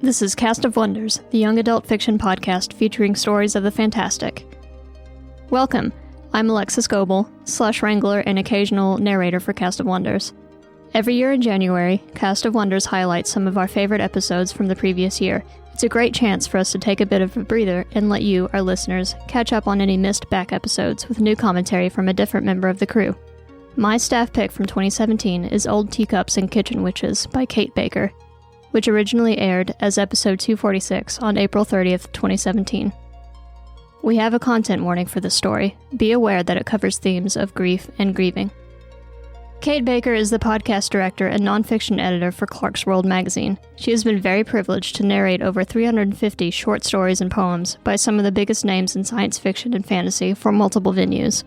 This is Cast of Wonders, the young adult fiction podcast featuring stories of the fantastic. Welcome. I'm Alexis Goebel, slush wrangler and occasional narrator for Cast of Wonders. Every year in January, Cast of Wonders highlights some of our favorite episodes from the previous year. It's a great chance for us to take a bit of a breather and let you, our listeners, catch up on any missed back episodes with new commentary from a different member of the crew. My staff pick from 2017 is Old Teacups and Kitchen Witches by Kate Baker, which originally aired as episode 246 on April 30th, 2017. We have a content warning for this story. Be aware that it covers themes of grief and grieving. Kate Baker is the podcast director and nonfiction editor for Clarkesworld magazine. She has been very privileged to narrate over 350 short stories and poems by some of the biggest names in science fiction and fantasy for multiple venues.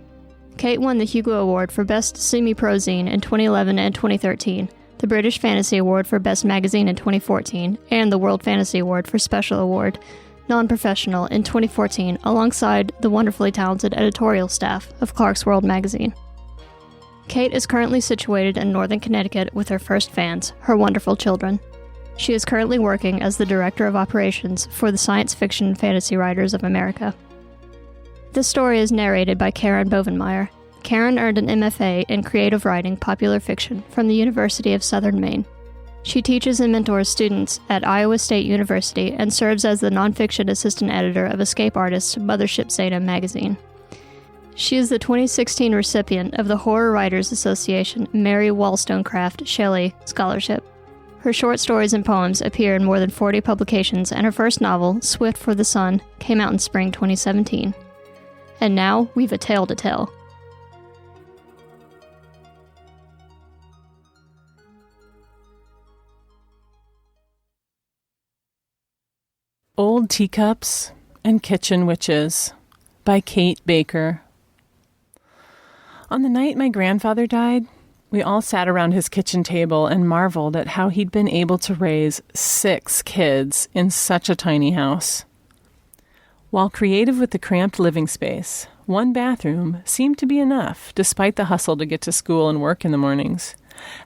Kate won the Hugo Award for Best Semi-Prozine in 2011 and 2013, the British Fantasy Award for Best Magazine in 2014, and the World Fantasy Award for Special Award, Non-Professional in 2014, alongside the wonderfully talented editorial staff of Clarkesworld magazine. Kate is currently situated in Northern Connecticut with her first fans, her wonderful children. She is currently working as the Director of Operations for the Science Fiction Fantasy Writers of America. This story is narrated by Karen Bovenmeier. Karen earned an MFA in Creative Writing Popular Fiction from the University of Southern Maine. She teaches and mentors students at Iowa State University and serves as the nonfiction assistant editor of escape artist Mothership Zeta magazine. She is the 2016 recipient of the Horror Writers Association Mary Wollstonecraft Shelley Scholarship. Her short stories and poems appear in more than 40 publications, and her first novel, Swift for the Sun, came out in spring 2017. And now, we've a tale to tell. Old Teacups and Kitchen Witches by Kate Baker. On the night my grandfather died, we all sat around his kitchen table and marveled at how he'd been able to raise 6 kids in such a tiny house. While creative with the cramped living space, one bathroom seemed to be enough despite the hustle to get to school and work in the mornings,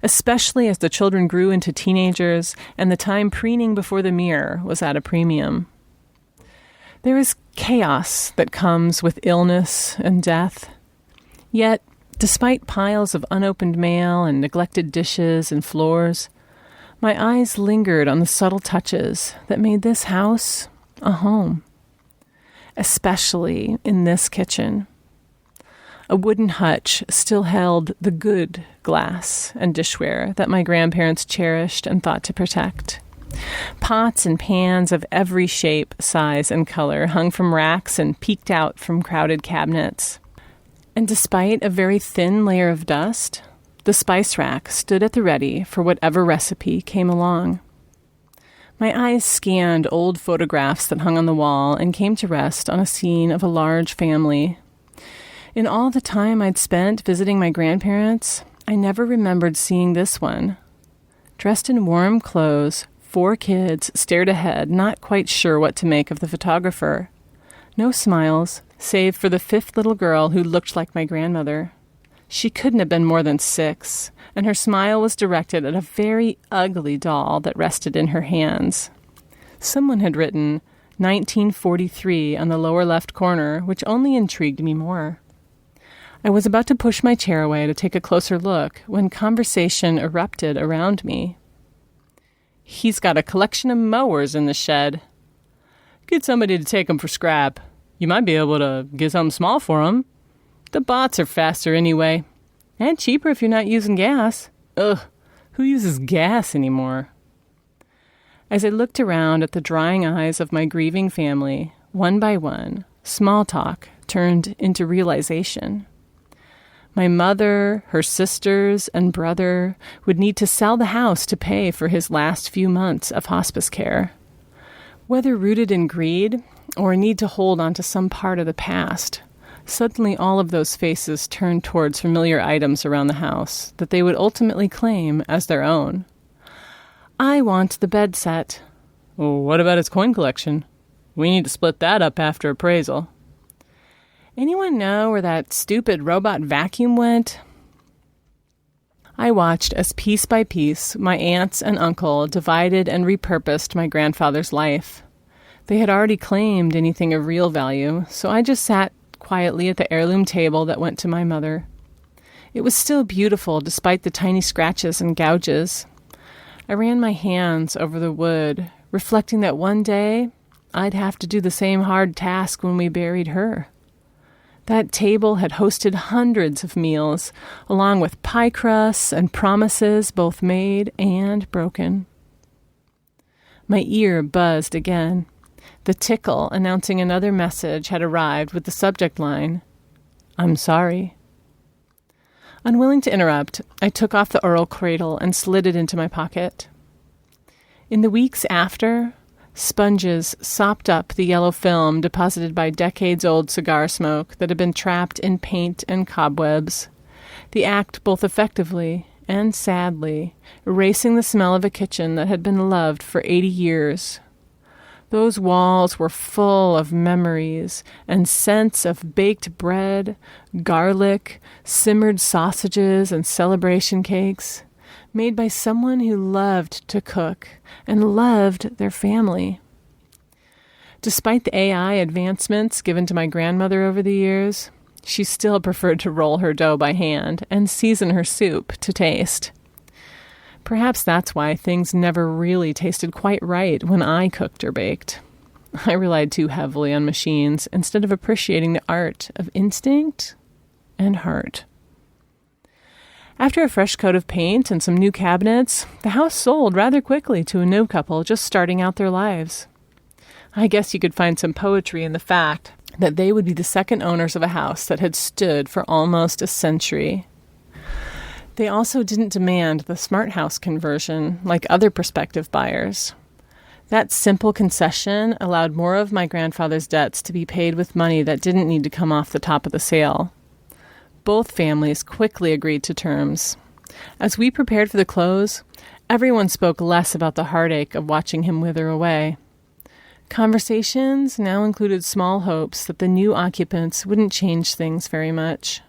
especially as the children grew into teenagers and the time preening before the mirror was at a premium. There is chaos that comes with illness and death. Yet, despite piles of unopened mail and neglected dishes and floors, my eyes lingered on the subtle touches that made this house a home, especially in this kitchen. A wooden hutch still held the good glass and dishware that my grandparents cherished and thought to protect. Pots and pans of every shape, size, and color hung from racks and peeked out from crowded cabinets. And despite a very thin layer of dust, the spice rack stood at the ready for whatever recipe came along. My eyes scanned old photographs that hung on the wall and came to rest on a scene of a large family. In all the time I'd spent visiting my grandparents, I never remembered seeing this one. Dressed in warm clothes, 4 kids stared ahead, not quite sure what to make of the photographer. No smiles, save for the 5th little girl who looked like my grandmother. She couldn't have been more than 6, and her smile was directed at a very ugly doll that rested in her hands. Someone had written 1943 on the lower left corner, which only intrigued me more. I was about to push my chair away to take a closer look when conversation erupted around me. "He's got a collection of mowers in the shed. Get somebody to take 'em for scrap. You might be able to get something small for 'em. The bots are faster anyway. And cheaper if you're not using gas. Ugh, who uses gas anymore?" As I looked around at the drying eyes of my grieving family, one by one, small talk turned into realization. My mother, her sisters, and brother would need to sell the house to pay for his last few months of hospice care. Whether rooted in greed or a need to hold on to some part of the past, suddenly all of those faces turned towards familiar items around the house that they would ultimately claim as their own. "I want the bed set." "Well, what about his coin collection? We need to split that up after appraisal." "Anyone know where that stupid robot vacuum went?" I watched as piece by piece my aunts and uncle divided and repurposed my grandfather's life. They had already claimed anything of real value, so I just sat quietly at the heirloom table that went to my mother. It was still beautiful despite the tiny scratches and gouges. I ran my hands over the wood, reflecting that one day I'd have to do the same hard task when we buried her. That table had hosted hundreds of meals, along with pie crusts and promises both made and broken. My ear buzzed again. The tickle announcing another message had arrived with the subject line, "I'm sorry." Unwilling to interrupt, I took off the oral cradle and slid it into my pocket. In the weeks after, sponges sopped up the yellow film deposited by decades-old cigar smoke that had been trapped in paint and cobwebs, the act both effectively and sadly erasing the smell of a kitchen that had been loved for 80 years. Those walls were full of memories and scents of baked bread, garlic, simmered sausages, and celebration cakes, made by someone who loved to cook and loved their family. Despite the AI advancements given to my grandmother over the years, she still preferred to roll her dough by hand and season her soup to taste. Perhaps that's why things never really tasted quite right when I cooked or baked. I relied too heavily on machines instead of appreciating the art of instinct and heart. After a fresh coat of paint and some new cabinets, the house sold rather quickly to a new couple just starting out their lives. I guess you could find some poetry in the fact that they would be the second owners of a house that had stood for almost a century. They also didn't demand the smart house conversion like other prospective buyers. That simple concession allowed more of my grandfather's debts to be paid with money that didn't need to come off the top of the sale. Both families quickly agreed to terms. As we prepared for the close, everyone spoke less about the heartache of watching him wither away. Conversations now included small hopes that the new occupants wouldn't change things very much.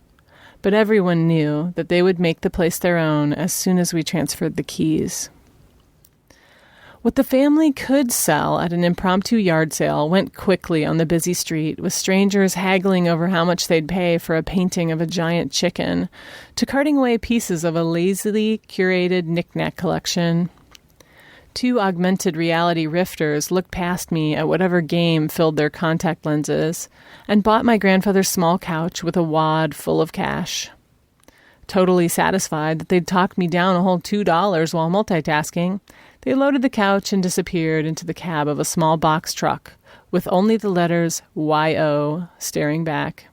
But everyone knew that they would make the place their own as soon as we transferred the keys. What the family could sell at an impromptu yard sale went quickly on the busy street, with strangers haggling over how much they'd pay for a painting of a giant chicken, to carting away pieces of a lazily curated knick-knack collection. Two augmented reality rifters looked past me at whatever game filled their contact lenses and bought my grandfather's small couch with a wad full of cash. Totally satisfied that they'd talked me down a whole $2 while multitasking, they loaded the couch and disappeared into the cab of a small box truck with only the letters Y-O staring back.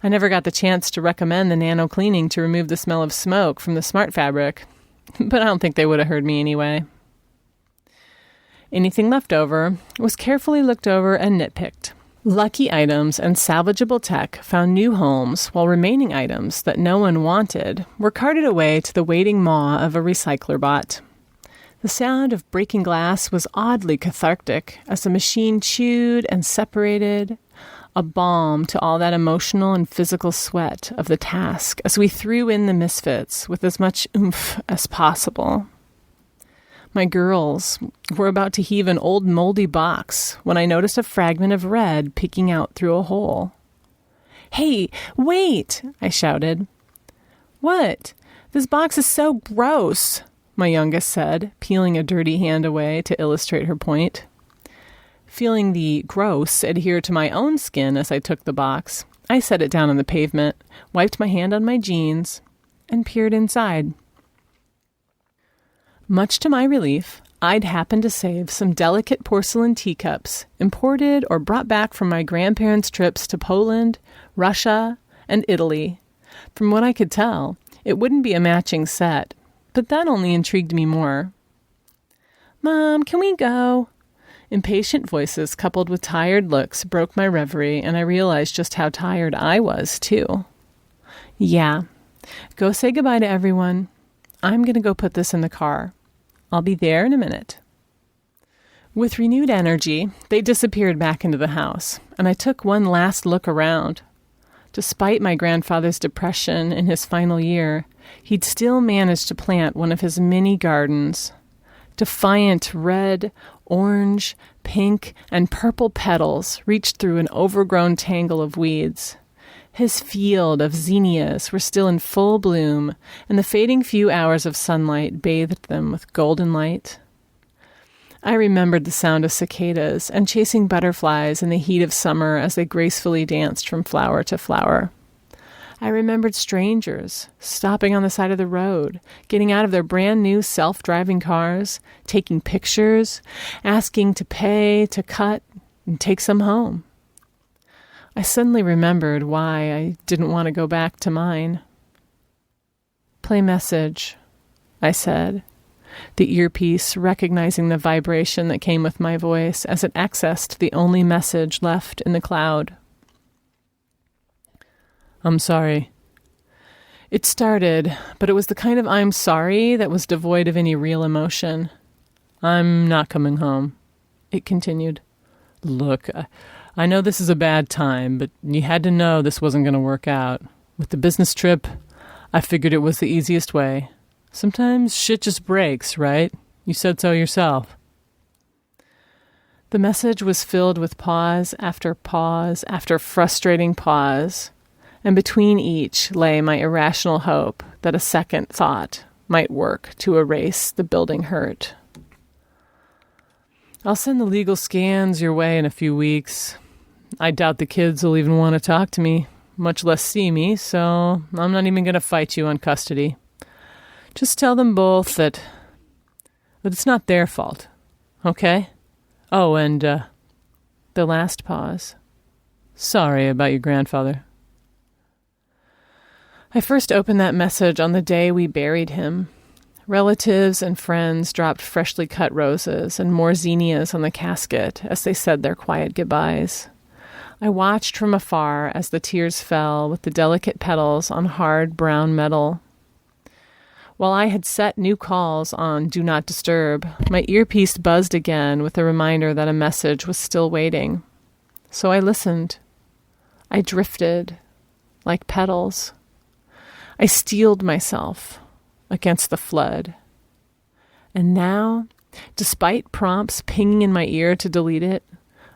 I never got the chance to recommend the nano cleaning to remove the smell of smoke from the smart fabric, but I don't think they would have heard me anyway. Anything left over was carefully looked over and nitpicked. Lucky items and salvageable tech found new homes, while remaining items that no one wanted were carted away to the waiting maw of a recycler bot. The sound of breaking glass was oddly cathartic as the machine chewed and separated, a balm to all that emotional and physical sweat of the task as we threw in the misfits with as much oomph as possible. My girls were about to heave an old moldy box when I noticed a fragment of red peeking out through a hole. "Hey, wait!" I shouted. "What? This box is so gross," my youngest said, peeling a dirty hand away to illustrate her point. Feeling the gross adhere to my own skin as I took the box, I set it down on the pavement, wiped my hand on my jeans, and peered inside. Much to my relief, I'd happened to save some delicate porcelain teacups imported or brought back from my grandparents' trips to Poland, Russia, and Italy. From what I could tell, it wouldn't be a matching set, but that only intrigued me more. "Mom, can we go?" Impatient voices coupled with tired looks broke my reverie, and I realized just how tired I was, too. "Yeah, go say goodbye to everyone. I'm going to go put this in the car. I'll be there in a minute." With renewed energy, they disappeared back into the house, and I took one last look around. Despite my grandfather's depression in his final year, he'd still managed to plant one of his mini gardens. Defiant red, orange, pink, and purple petals reached through an overgrown tangle of weeds. His field of zinnias were still in full bloom, and the fading few hours of sunlight bathed them with golden light. I remembered the sound of cicadas and chasing butterflies in the heat of summer as they gracefully danced from flower to flower. I remembered strangers stopping on the side of the road, getting out of their brand new self-driving cars, taking pictures, asking to pay, to cut, and take some home. I suddenly remembered why I didn't want to go back to mine. "Play message," I said, the earpiece recognizing the vibration that came with my voice as it accessed the only message left in the cloud. "I'm sorry." It started, but it was the kind of "I'm sorry" that was devoid of any real emotion. "I'm not coming home," it continued. "Look, I know this is a bad time, but you had to know this wasn't going to work out. With the business trip, I figured it was the easiest way. Sometimes shit just breaks, right? You said so yourself." The message was filled with pause after frustrating pause, and between each lay my irrational hope that a second thought might work to erase the building hurt. "I'll send the legal scans your way in a few weeks. I doubt the kids will even want to talk to me, much less see me, so I'm not even going to fight you on custody. Just tell them both that it's not their fault, okay? Oh, and the last pause. Sorry about your grandfather." I first opened that message on the day we buried him. Relatives and friends dropped freshly cut roses and more zinnias on the casket as they said their quiet goodbyes. I watched from afar as the tears fell with the delicate petals on hard brown metal. While I had set new calls on Do Not Disturb, my earpiece buzzed again with the reminder that a message was still waiting. So I listened. I drifted like petals. I steeled myself against the flood. And now, despite prompts pinging in my ear to delete it,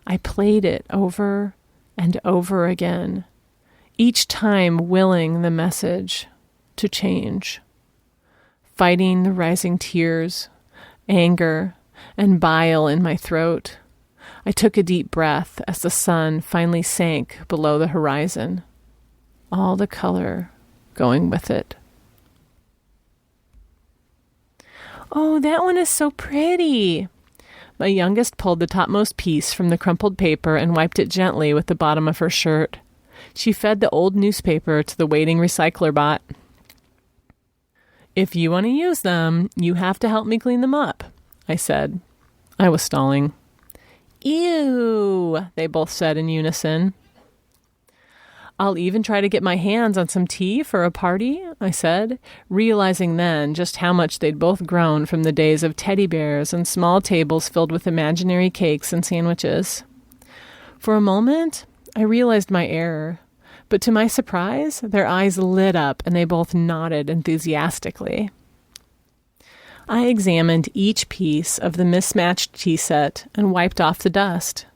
I played it over and over again, each time willing the message to change. Fighting the rising tears, anger, and bile in my throat, I took a deep breath as the sun finally sank below the horizon, all the color going with it. "Oh, that one is so pretty." My youngest pulled the topmost piece from the crumpled paper and wiped it gently with the bottom of her shirt. She fed the old newspaper to the waiting recycler bot. "If you want to use them, you have to help me clean them up," I said. I was stalling. "Ew," they both said in unison. "I'll even try to get my hands on some tea for a party," I said, realizing then just how much they'd both grown from the days of teddy bears and small tables filled with imaginary cakes and sandwiches. For a moment, I realized my error, but to my surprise, their eyes lit up and they both nodded enthusiastically. I examined each piece of the mismatched tea set and wiped off the dust.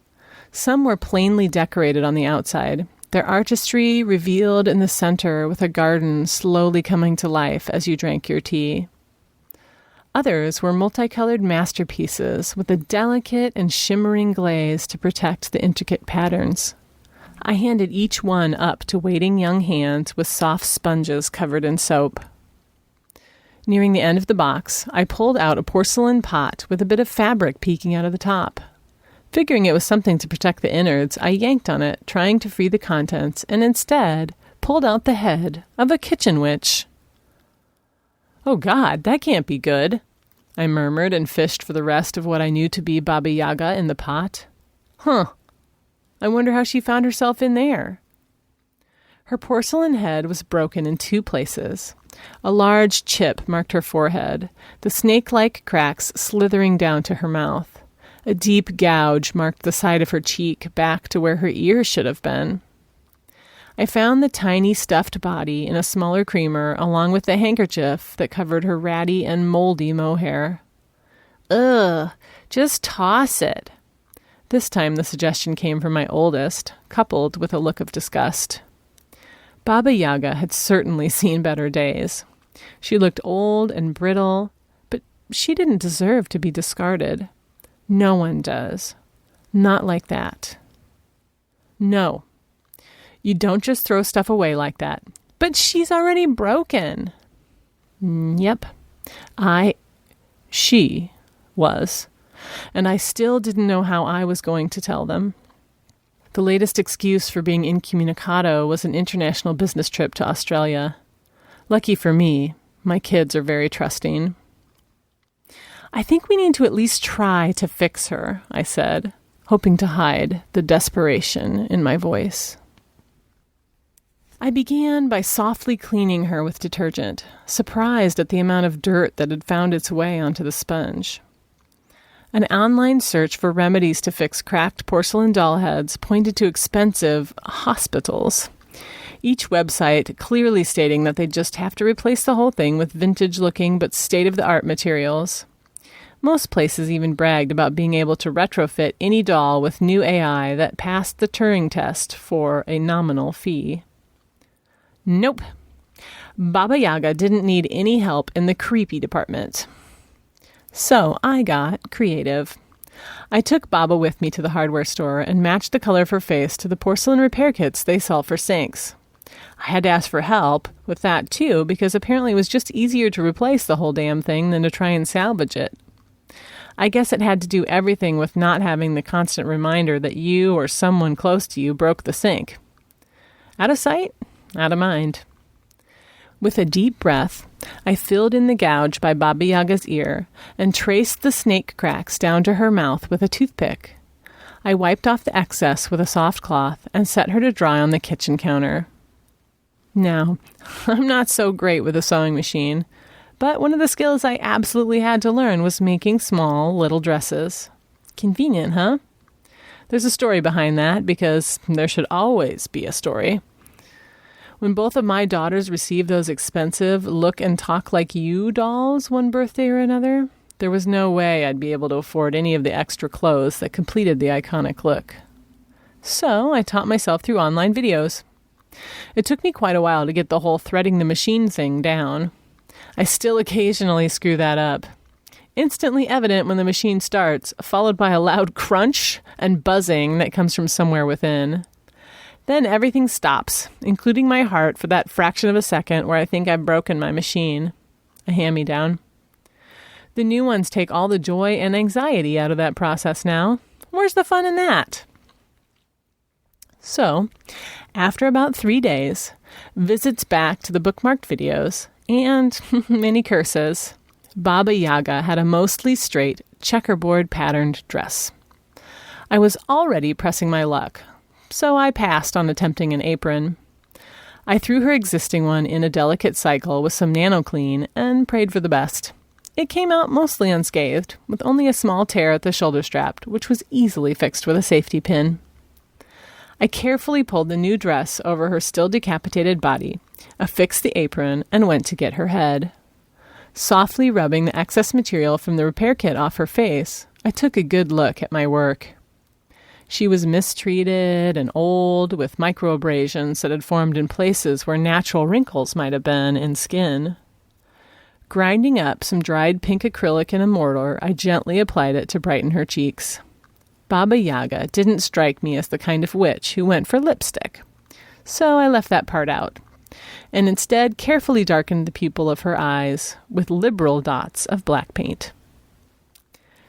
Some were plainly decorated on the outside, their artistry revealed in the center with a garden slowly coming to life as you drank your tea. Others were multicolored masterpieces with a delicate and shimmering glaze to protect the intricate patterns. I handed each one up to waiting young hands with soft sponges covered in soap. Nearing the end of the box, I pulled out a porcelain pot with a bit of fabric peeking out of the top. Figuring it was something to protect the innards, I yanked on it, trying to free the contents, and instead pulled out the head of a kitchen witch. "Oh God, that can't be good," I murmured and fished for the rest of what I knew to be Baba Yaga in the pot. "Huh. I wonder how she found herself in there." Her porcelain head was broken in two places. A large chip marked her forehead, the snake-like cracks slithering down to her mouth. A deep gouge marked the side of her cheek back to where her ear should have been. I found the tiny stuffed body in a smaller creamer along with the handkerchief that covered her ratty and moldy mohair. Ugh, just toss it. This time the suggestion came from my oldest, coupled with a look of disgust. Baba Yaga had certainly seen better days. She looked old and brittle, but she didn't deserve to be discarded. No one does. Not like that. No. You don't just throw stuff away like that. But she's already broken. Yep. She was. And I still didn't know how I was going to tell them. The latest excuse for being incommunicado was an international business trip to Australia. Lucky for me, my kids are very trusting. I think we need to at least try to fix her, I said, hoping to hide the desperation in my voice. I began by softly cleaning her with detergent, surprised at the amount of dirt that had found its way onto the sponge. An online search for remedies to fix cracked porcelain doll heads pointed to expensive hospitals. Each website clearly stating that they'd just have to replace the whole thing with vintage-looking but state-of-the-art materials. Most places even bragged about being able to retrofit any doll with new AI that passed the Turing test for a nominal fee. Nope. Baba Yaga didn't need any help in the creepy department. So I got creative. I took Baba with me to the hardware store and matched the color of her face to the porcelain repair kits they sell for sinks. I had to ask for help with that too, because apparently it was just easier to replace the whole damn thing than to try and salvage it. I guess it had to do everything with not having the constant reminder that you or someone close to you broke the sink. Out of sight, out of mind. With a deep breath, I filled in the gouge by Baba Yaga's ear and traced the snake cracks down to her mouth with a toothpick. I wiped off the excess with a soft cloth and set her to dry on the kitchen counter. Now, I'm not so great with a sewing machine, but one of the skills I absolutely had to learn was making small, little dresses. Convenient, huh? There's a story behind that, because there should always be a story. When both of my daughters received those expensive look and talk like you dolls one birthday or another, there was no way I'd be able to afford any of the extra clothes that completed the iconic look. So I taught myself through online videos. It took me quite a while to get the whole threading the machine thing down. I still occasionally screw that up. Instantly evident when the machine starts, followed by a loud crunch and buzzing that comes from somewhere within. Then everything stops, including my heart for that fraction of a second where I think I've broken my machine. A hand-me-down. The new ones take all the joy and anxiety out of that process now. Where's the fun in that? So, after about 3 days, visits back to the bookmarked videos, and many curses, Baba Yaga had a mostly straight, checkerboard-patterned dress. I was already pressing my luck, so I passed on attempting an apron. I threw her existing one in a delicate cycle with some nano-clean and prayed for the best. It came out mostly unscathed, with only a small tear at the shoulder strap, which was easily fixed with a safety pin. I carefully pulled the new dress over her still decapitated body, affixed the apron, and went to get her head. Softly rubbing the excess material from the repair kit off her face, I took a good look at my work. She was mistreated and old, with microabrasions that had formed in places where natural wrinkles might have been in skin. Grinding up some dried pink acrylic in a mortar, I gently applied it to brighten her cheeks. Baba Yaga didn't strike me as the kind of witch who went for lipstick, so I left that part out, and instead carefully darkened the pupil of her eyes with liberal dots of black paint.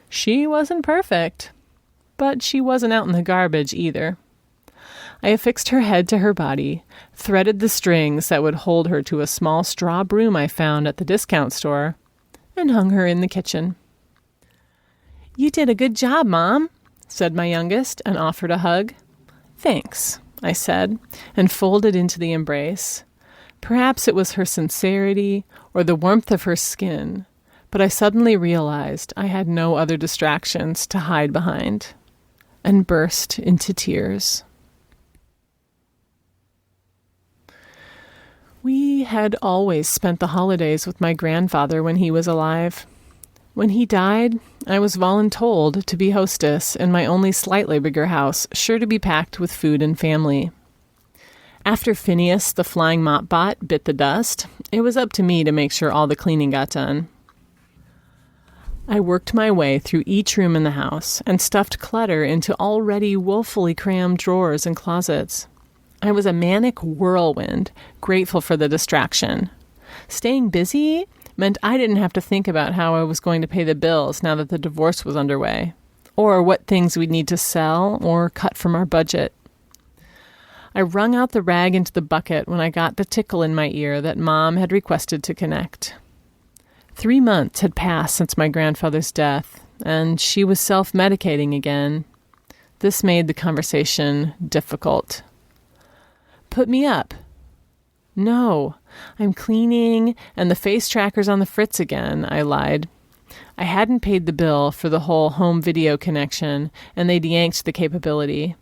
She wasn't perfect, but she wasn't out in the garbage either. I affixed her head to her body, threaded the strings that would hold her to a small straw broom I found at the discount store, and hung her in the kitchen. "You did a good job, Mom," said my youngest, and offered a hug. "Thanks," I said, and folded into the embrace. Perhaps it was her sincerity or the warmth of her skin, but I suddenly realized I had no other distractions to hide behind, and burst into tears. We had always spent the holidays with my grandfather when he was alive. When he died, I was voluntold to be hostess in my only slightly bigger house, sure to be packed with food and family. After Phineas, the flying mop bot, bit the dust, it was up to me to make sure all the cleaning got done. I worked my way through each room in the house and stuffed clutter into already woefully crammed drawers and closets. I was a manic whirlwind, grateful for the distraction. Staying busy meant I didn't have to think about how I was going to pay the bills now that the divorce was underway, or what things we'd need to sell or cut from our budget. I wrung out the rag into the bucket when I got the tickle in my ear that Mom had requested to connect. 3 months had passed since my grandfather's death, and she was self-medicating again. This made the conversation difficult. Put me up. No, I'm cleaning, and the face tracker's on the fritz again, I lied. I hadn't paid the bill for the whole home video connection, and they'd yanked the capability.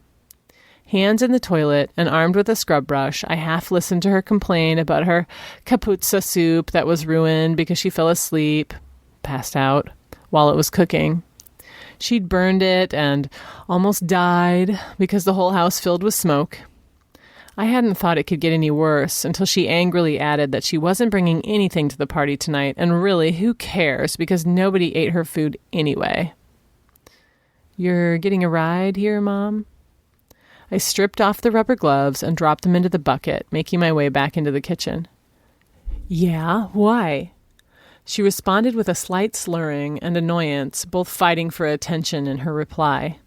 Hands in the toilet and armed with a scrub brush, I half listened to her complain about her kaputsa soup that was ruined because she fell asleep, passed out, while it was cooking. She'd burned it and almost died because the whole house filled with smoke. I hadn't thought it could get any worse until she angrily added that she wasn't bringing anything to the party tonight, and really, who cares, because nobody ate her food anyway. You're getting a ride here, Mom? I stripped off the rubber gloves and dropped them into the bucket, making my way back into the kitchen. Yeah, why? She responded with a slight slurring and annoyance, both fighting for attention in her reply.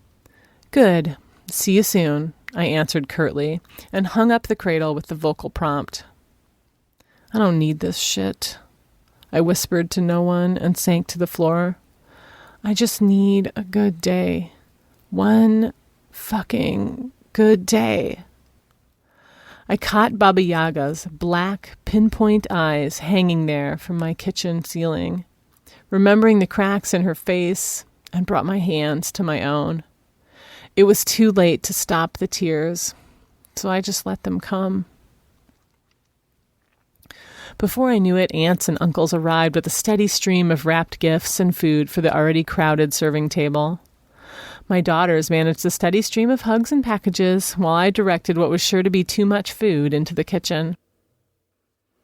Good. See you soon, I answered curtly, and hung up the cradle with the vocal prompt. I don't need this shit, I whispered to no one and sank to the floor. I just need a good day. One fucking good day. I caught Baba Yaga's black pinpoint eyes hanging there from my kitchen ceiling, remembering the cracks in her face, and brought my hands to my own. It was too late to stop the tears, so I just let them come. Before I knew it, aunts and uncles arrived with a steady stream of wrapped gifts and food for the already crowded serving table. My daughters managed the steady stream of hugs and packages while I directed what was sure to be too much food into the kitchen.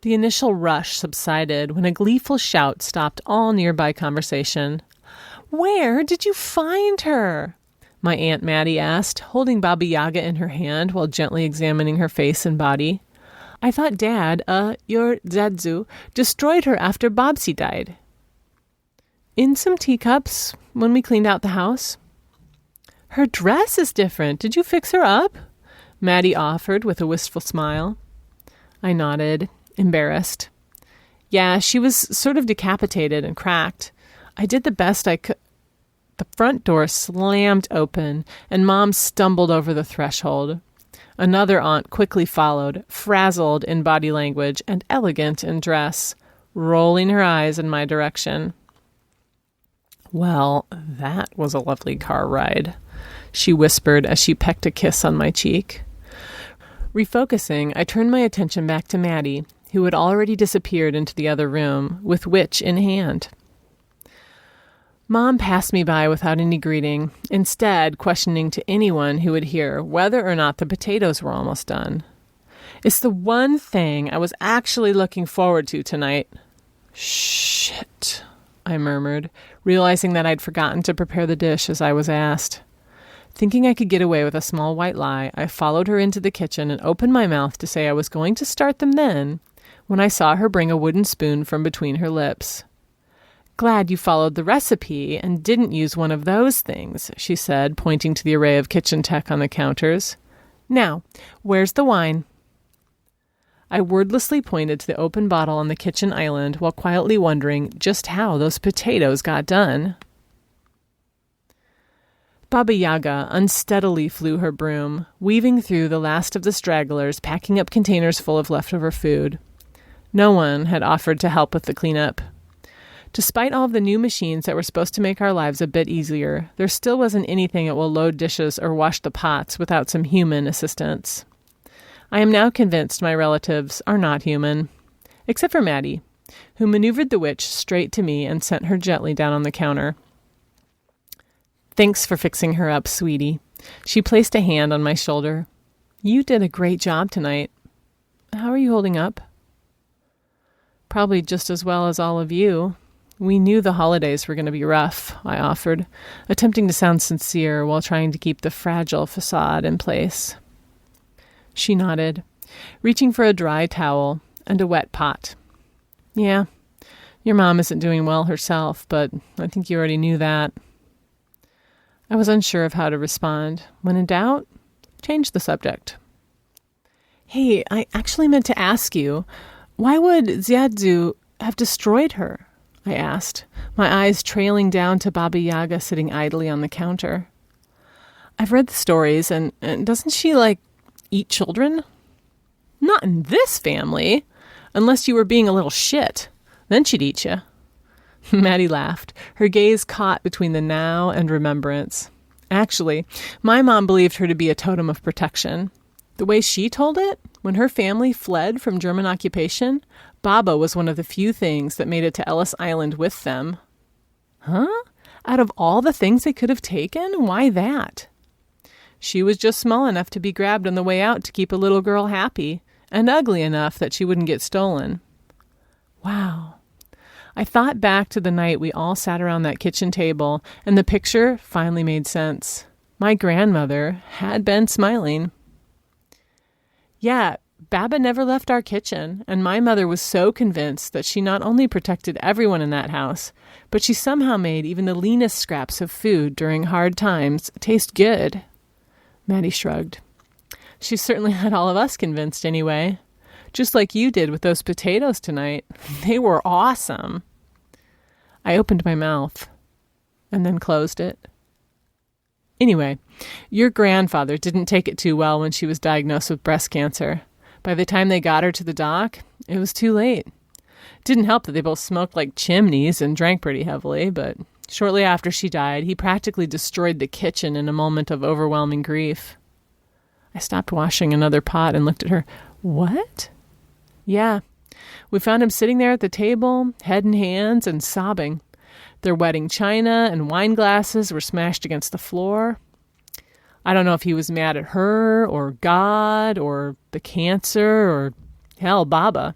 The initial rush subsided when a gleeful shout stopped all nearby conversation. Where did you find her? My Aunt Maddie asked, holding Baba Yaga in her hand while gently examining her face and body. I thought Dad, your Zadzu, destroyed her after Bobsy died. In some teacups when we cleaned out the house. Her dress is different. Did you fix her up? Maddie offered with a wistful smile. I nodded, embarrassed. Yeah, she was sort of decapitated and cracked. I did the best I could. The front door slammed open, and Mom stumbled over the threshold. Another aunt quickly followed, frazzled in body language and elegant in dress, rolling her eyes in my direction. Well, that was a lovely car ride, she whispered as she pecked a kiss on my cheek. Refocusing, I turned my attention back to Maddie, who had already disappeared into the other room, with Witch in hand. Mom passed me by without any greeting, instead questioning to anyone who would hear whether or not the potatoes were almost done. It's the one thing I was actually looking forward to tonight. Shit, I murmured, realizing that I'd forgotten to prepare the dish as I was asked. Thinking I could get away with a small white lie, I followed her into the kitchen and opened my mouth to say I was going to start them then, when I saw her bring a wooden spoon from between her lips. Glad you followed the recipe and didn't use one of those things, she said, pointing to the array of kitchen tech on the counters. Now, where's the wine? I wordlessly pointed to the open bottle on the kitchen island while quietly wondering just how those potatoes got done. Baba Yaga unsteadily flew her broom, weaving through the last of the stragglers, packing up containers full of leftover food. No one had offered to help with the cleanup. Despite all of the new machines that were supposed to make our lives a bit easier, there still wasn't anything that will load dishes or wash the pots without some human assistance. I am now convinced my relatives are not human, except for Maddie, who maneuvered the witch straight to me and sent her gently down on the counter. Thanks for fixing her up, sweetie. She placed a hand on my shoulder. You did a great job tonight. How are you holding up? Probably just as well as all of you. We knew the holidays were going to be rough, I offered, attempting to sound sincere while trying to keep the fragile facade in place. She nodded, reaching for a dry towel and a wet pot. Yeah, your mom isn't doing well herself, but I think you already knew that. I was unsure of how to respond. When in doubt, change the subject. Hey, I actually meant to ask you, why would Xiaozu have destroyed her? I asked, my eyes trailing down to Baba Yaga sitting idly on the counter. I've read the stories, and doesn't she, eat children? Not in this family, unless you were being a little shit. Then she'd eat you. Maddie laughed, her gaze caught between the now and remembrance. Actually, my mom believed her to be a totem of protection. The way she told it, when her family fled from German occupation, Baba was one of the few things that made it to Ellis Island with them. Huh? Out of all the things they could have taken, why that? She was just small enough to be grabbed on the way out to keep a little girl happy, and ugly enough that she wouldn't get stolen. Wow. I thought back to the night we all sat around that kitchen table, and the picture finally made sense. My grandmother had been smiling. Yeah, Baba never left our kitchen, and my mother was so convinced that she not only protected everyone in that house, but she somehow made even the leanest scraps of food during hard times taste good. Maddie shrugged. She certainly had all of us convinced anyway. Just like you did with those potatoes tonight. They were awesome. I opened my mouth and then closed it. Anyway, your grandfather didn't take it too well when she was diagnosed with breast cancer. By the time they got her to the doc, it was too late. Didn't help that they both smoked like chimneys and drank pretty heavily, but shortly after she died, he practically destroyed the kitchen in a moment of overwhelming grief. I stopped washing another pot and looked at her. What? Yeah, we found him sitting there at the table, head in hands and sobbing. Their wedding china and wine glasses were smashed against the floor. I don't know if he was mad at her or God or the cancer or, hell, Baba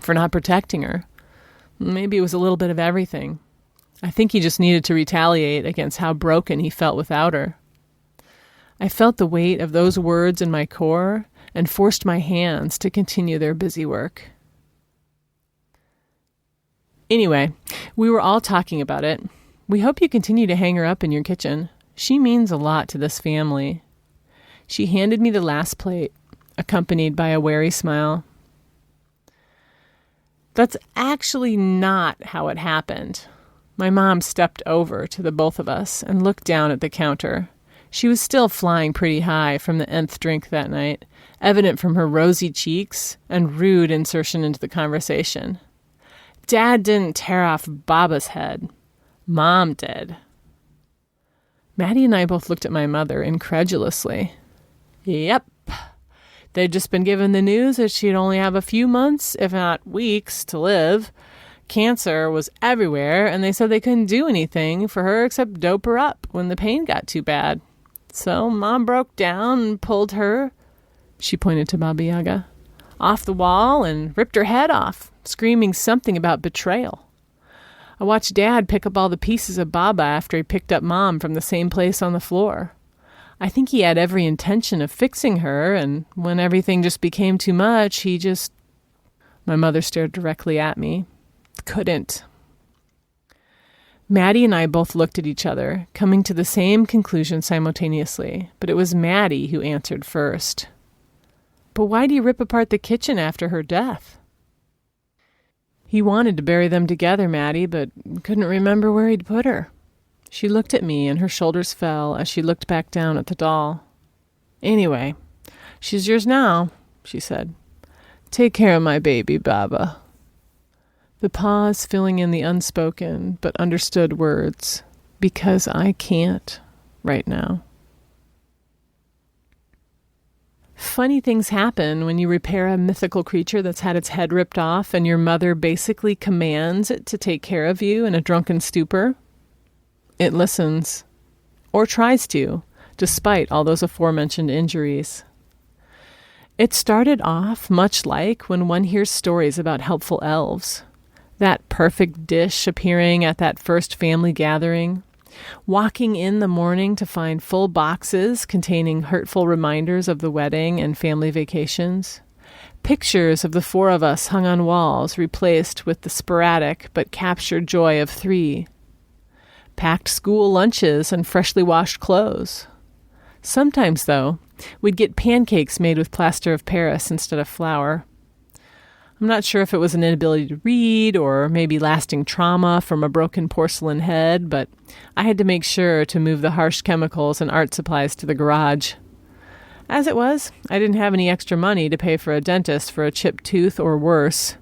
for not protecting her. Maybe it was a little bit of everything. I think he just needed to retaliate against how broken he felt without her. I felt the weight of those words in my core and forced my hands to continue their busy work. Anyway, we were all talking about it. We hope you continue to hang her up in your kitchen. She means a lot to this family. She handed me the last plate, accompanied by a wary smile. That's actually not how it happened. My mom stepped over to the both of us and looked down at the counter. She was still flying pretty high from the nth drink that night, evident from her rosy cheeks and rude insertion into the conversation. Dad didn't tear off Baba's head. Mom did. Maddie and I both looked at my mother incredulously. Yep. They'd just been given the news that she'd only have a few months, if not weeks, to live. Cancer was everywhere, and they said they couldn't do anything for her except dope her up when the pain got too bad. So Mom broke down and pulled her, she pointed to Baba Yaga, off the wall and ripped her head off, screaming something about betrayal. I watched Dad pick up all the pieces of Baba after he picked up Mom from the same place on the floor. I think he had every intention of fixing her, and when everything just became too much, he just... My mother stared directly at me. Couldn't. Maddie and I both looked at each other, coming to the same conclusion simultaneously, but it was Maddie who answered first. But why do you rip apart the kitchen after her death? He wanted to bury them together, Maddie, but couldn't remember where he'd put her. She looked at me, and her shoulders fell as she looked back down at the doll. Anyway, she's yours now, she said. Take care of my baby, Baba. The pause filling in the unspoken but understood words, because I can't right now. Funny things happen when you repair a mythical creature that's had its head ripped off and your mother basically commands it to take care of you in a drunken stupor. It listens, or tries to, despite all those aforementioned injuries. It started off much like when one hears stories about helpful elves. That perfect dish appearing at that first family gathering, walking in the morning to find full boxes containing hurtful reminders of the wedding and family vacations, pictures of the 4 of us hung on walls replaced with the sporadic but captured joy of 3, packed school lunches and freshly washed clothes. Sometimes, though, we'd get pancakes made with plaster of Paris instead of flour. I'm not sure if it was an inability to read or maybe lasting trauma from a broken porcelain head, but I had to make sure to move the harsh chemicals and art supplies to the garage. As it was, I didn't have any extra money to pay for a dentist for a chipped tooth or worse,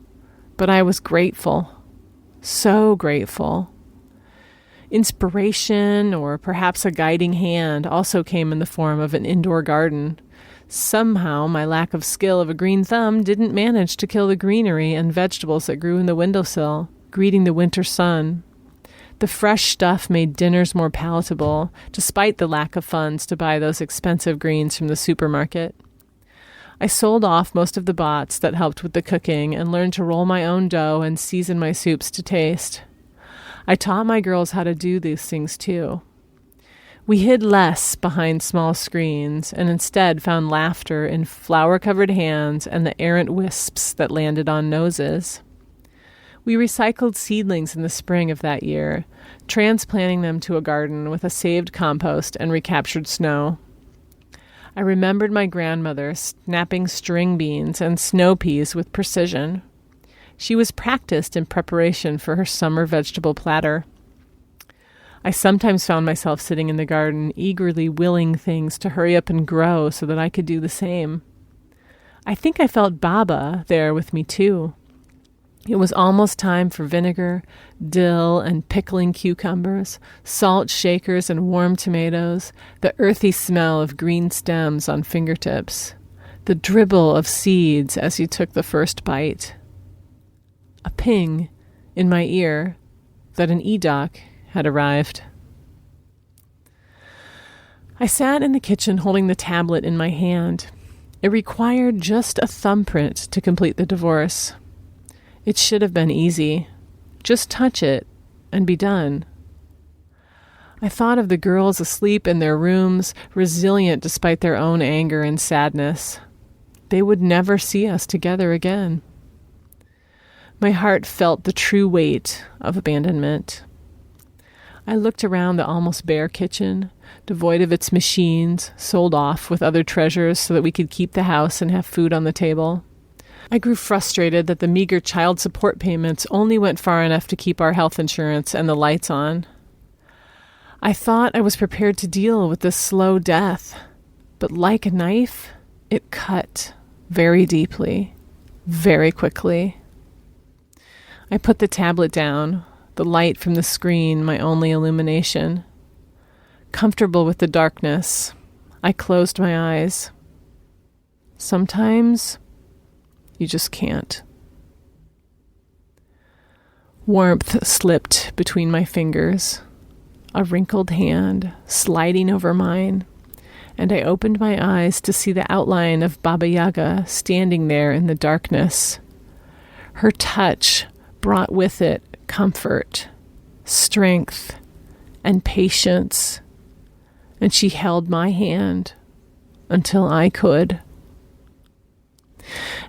but I was grateful. So grateful. Inspiration, or perhaps a guiding hand, also came in the form of an indoor garden. Somehow, my lack of skill of a green thumb didn't manage to kill the greenery and vegetables that grew in the windowsill, greeting the winter sun. The fresh stuff made dinners more palatable, despite the lack of funds to buy those expensive greens from the supermarket. I sold off most of the bots that helped with the cooking and learned to roll my own dough and season my soups to taste. I taught my girls how to do these things too. We hid less behind small screens and instead found laughter in flour-covered hands and the errant wisps that landed on noses. We recycled seedlings in the spring of that year, transplanting them to a garden with a saved compost and recaptured snow. I remembered my grandmother snapping string beans and snow peas with precision. She was practiced in preparation for her summer vegetable platter. I sometimes found myself sitting in the garden, eagerly willing things to hurry up and grow so that I could do the same. I think I felt Baba there with me too. It was almost time for vinegar, dill, and pickling cucumbers, salt shakers and warm tomatoes, the earthy smell of green stems on fingertips, the dribble of seeds as you took the first bite. A ping in my ear that an e-doc had arrived. I sat in the kitchen holding the tablet in my hand. It required just a thumbprint to complete the divorce. It should have been easy. Just touch it and be done. I thought of the girls asleep in their rooms, resilient despite their own anger and sadness. They would never see us together again. My heart felt the true weight of abandonment. I looked around the almost bare kitchen, devoid of its machines, sold off with other treasures so that we could keep the house and have food on the table. I grew frustrated that the meager child support payments only went far enough to keep our health insurance and the lights on. I thought I was prepared to deal with this slow death, but like a knife, it cut very deeply, very quickly. I put the tablet down, the light from the screen my only illumination. Comfortable with the darkness, I closed my eyes. Sometimes you just can't. Warmth slipped between my fingers, a wrinkled hand sliding over mine, and I opened my eyes to see the outline of Baba Yaga standing there in the darkness. Her touch brought with it comfort, strength, and patience, and she held my hand until I could.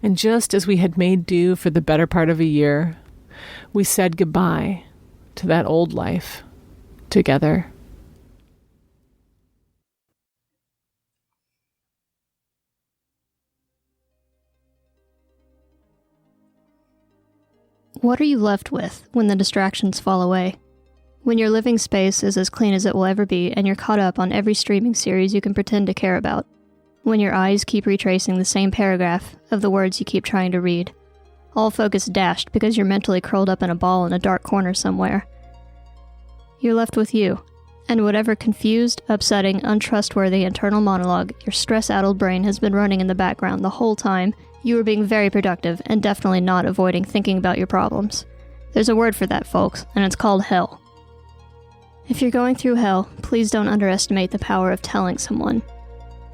And just as we had made do for the better part of a year, we said goodbye to that old life together. What are you left with when the distractions fall away? When your living space is as clean as it will ever be and you're caught up on every streaming series you can pretend to care about? When your eyes keep retracing the same paragraph of the words you keep trying to read, all focus dashed because you're mentally curled up in a ball in a dark corner somewhere? You're left with you, and whatever confused, upsetting, untrustworthy internal monologue your stress-addled brain has been running in the background the whole time, you are being very productive and definitely not avoiding thinking about your problems. There's a word for that, folks, and it's called hell. If you're going through hell, please don't underestimate the power of telling someone.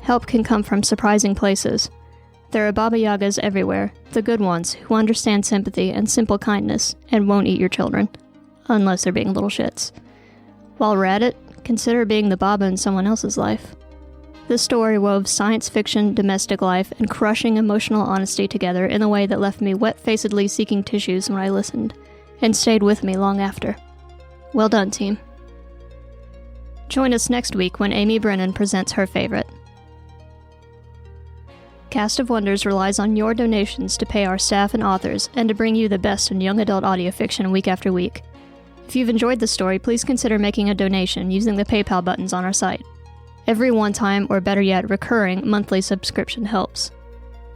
Help can come from surprising places. There are Baba Yagas everywhere, the good ones, who understand sympathy and simple kindness and won't eat your children, unless they're being little shits. While we're at it, consider being the Baba in someone else's life. This story wove science fiction, domestic life, and crushing emotional honesty together in a way that left me wet-facedly seeking tissues when I listened, and stayed with me long after. Well done, team. Join us next week when Amy Brennan presents her favorite. Cast of Wonders relies on your donations to pay our staff and authors, and to bring you the best in young adult audio fiction week after week. If you've enjoyed the story, please consider making a donation using the PayPal buttons on our site. Every one-time, or better yet, recurring monthly subscription helps.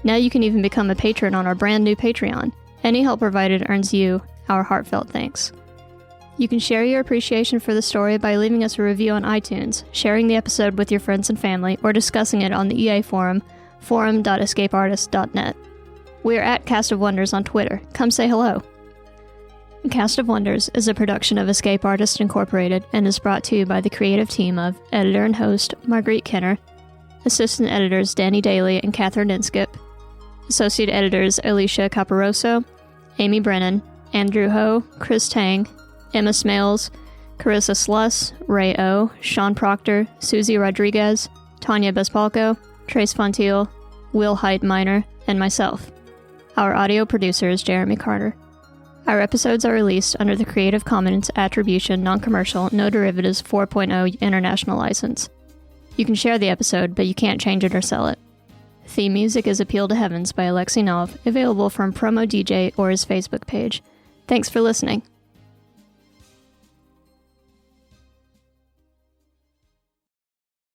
Now you can even become a patron on our brand new Patreon. Any help provided earns you our heartfelt thanks. You can share your appreciation for the story by leaving us a review on iTunes, sharing the episode with your friends and family, or discussing it on the EA forum, forum.escapeartist.net. We are at Cast of Wonders on Twitter. Come say hello. Cast of Wonders is a production of Escape Artist Incorporated and is brought to you by the creative team of editor and host Marguerite Kenner, assistant editors Danny Daly and Catherine Inskip, associate editors Alicia Caparoso, Amy Brennan, Andrew Ho, Chris Tang, Emma Smales, Carissa Sluss, Ray O, Sean Proctor, Susie Rodriguez, Tanya Bespalko, Trace Fontiel, Will Height Minor, and myself. Our audio producer is Jeremy Carter. Our episodes are released under the Creative Commons Attribution Non-Commercial No Derivatives 4.0 International License. You can share the episode, but you can't change it or sell it. Theme music is Appeal to Heavens by Alexei Nov, available from Promo DJ or his Facebook page. Thanks for listening.